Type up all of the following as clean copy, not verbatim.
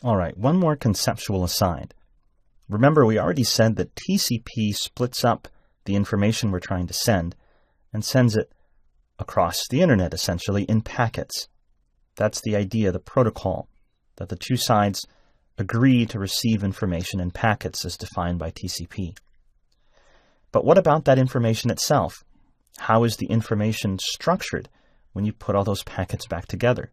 All right, one more conceptual aside. Remember, we already said that TCP splits up the information we're trying to send and sends it across the internet, essentially, in packets. That's the idea, the protocol, that the two sides agree to receive information in packets as defined by TCP. But what about that information itself? How is the information structured when you put all those packets back together?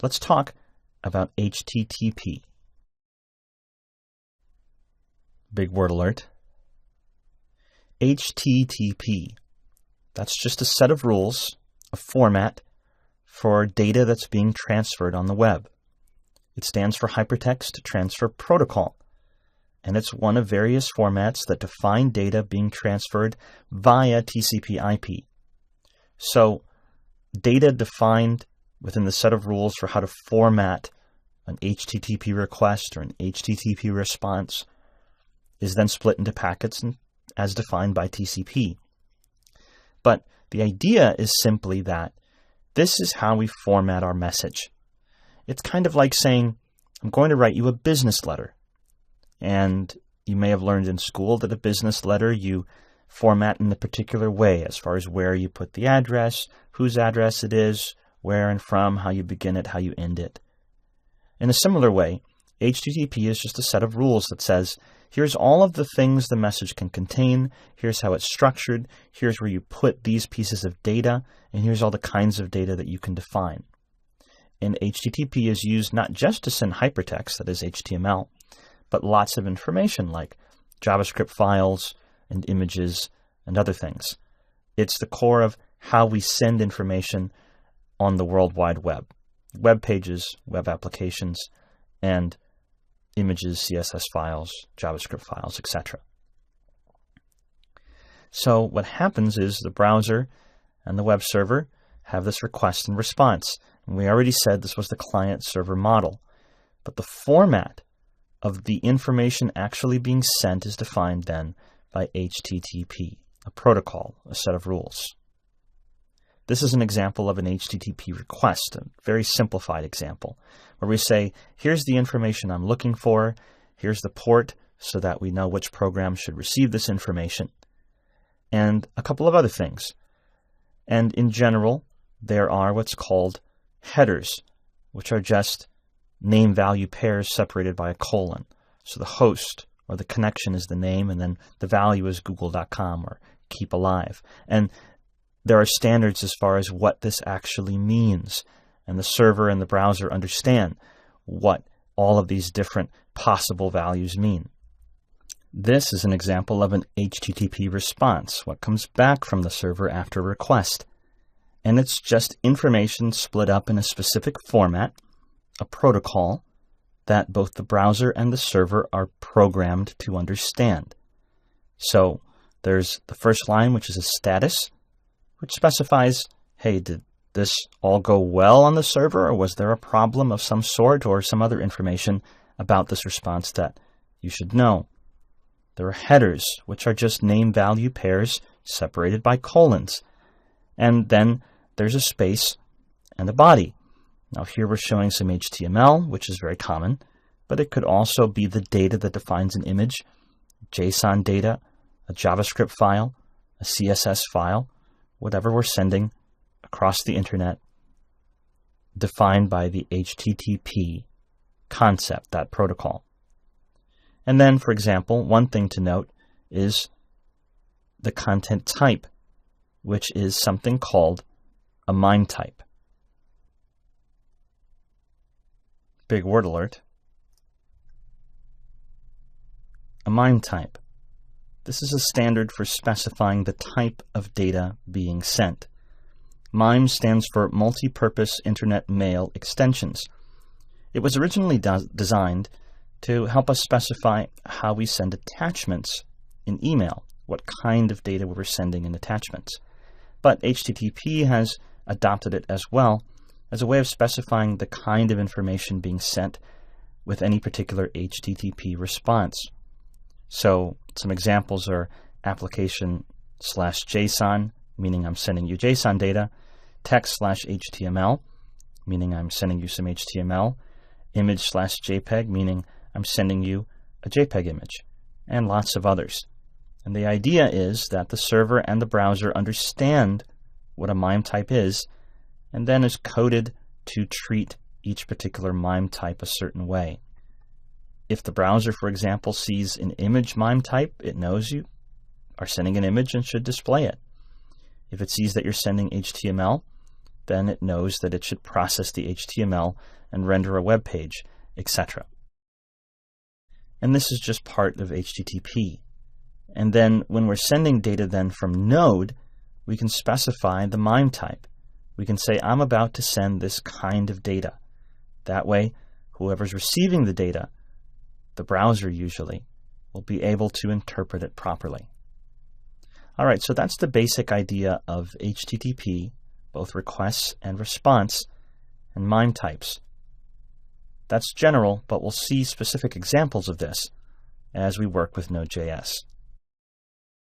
Let's talk about HTTP. Big word alert. HTTP. That's just a set of rules, a format for data that's being transferred on the web. It stands for Hypertext Transfer Protocol, and it's one of various formats that define data being transferred via TCP/IP. So, data defined within the set of rules for how to format an HTTP request or an HTTP response is then split into packets as defined by TCP. But the idea is simply that this is how we format our message. It's kind of like saying, I'm going to write you a business letter. And you may have learned in school that a business letter you format in a particular way as far as where you put the address, whose address it is, where and from, how you begin it, how you end it. In a similar way, HTTP is just a set of rules that says, here's all of the things the message can contain, here's how it's structured, here's where you put these pieces of data, and here's all the kinds of data that you can define. And HTTP is used not just to send hypertext, that is HTML, but lots of information like JavaScript files and images and other things. It's the core of how we send information on the World Wide Web. Web pages, web applications, and images, CSS files, JavaScript files, etc. So what happens is the browser and the web server have this request and response. And we already said this was the client-server model. But the format of the information actually being sent is defined then by HTTP, a protocol, a set of rules. This is an example of an HTTP request, a very simplified example, where we say, here's the information I'm looking for, here's the port so that we know which program should receive this information, and a couple of other things. And in general, there are what's called headers, which are just name-value pairs separated by a colon. So the host or the connection is the name, and then the value is google.com or keep alive. And there are standards as far as what this actually means, and the server and the browser understand what all of these different possible values mean. This is an example of an HTTP response, what comes back from the server after a request. And it's just information split up in a specific format, a protocol that both the browser and the server are programmed to understand. So there's the first line, which is a status, which specifies, hey, did this all go well on the server, or was there a problem of some sort, or some other information about this response that you should know? There are headers, which are just name-value pairs separated by colons. And then there's a space and a body. Now here we're showing some HTML, which is very common, but it could also be the data that defines an image, JSON data, a JavaScript file, a CSS file, whatever we're sending across the internet, defined by the HTTP concept, that protocol. And then, for example, one thing to note is the content type, which is something called a MIME type. Big word alert. A MIME type. This is a standard for specifying the type of data being sent. MIME stands for Multi-Purpose Internet Mail Extensions. It was originally designed to help us specify how we send attachments in email, what kind of data we were sending in attachments. But HTTP has adopted it as well as a way of specifying the kind of information being sent with any particular HTTP response. So some examples are application/JSON, meaning I'm sending you JSON data, text/HTML, meaning I'm sending you some HTML, image/JPEG, meaning I'm sending you a JPEG image, and lots of others. And the idea is that the server and the browser understand what a MIME type is, and then is coded to treat each particular MIME type a certain way. If the browser, for example, sees an image MIME type, it knows you are sending an image and should display it. If it sees that you're sending HTML, then it knows that it should process the HTML and render a web page, etc. And this is just part of HTTP. And then when we're sending data then from Node, we can specify the MIME type. We can say, I'm about to send this kind of data. That way, whoever's receiving the data, the browser usually, will be able to interpret it properly. All right, so that's the basic idea of HTTP, both requests and response, and MIME types. That's general, but we'll see specific examples of this as we work with Node.js.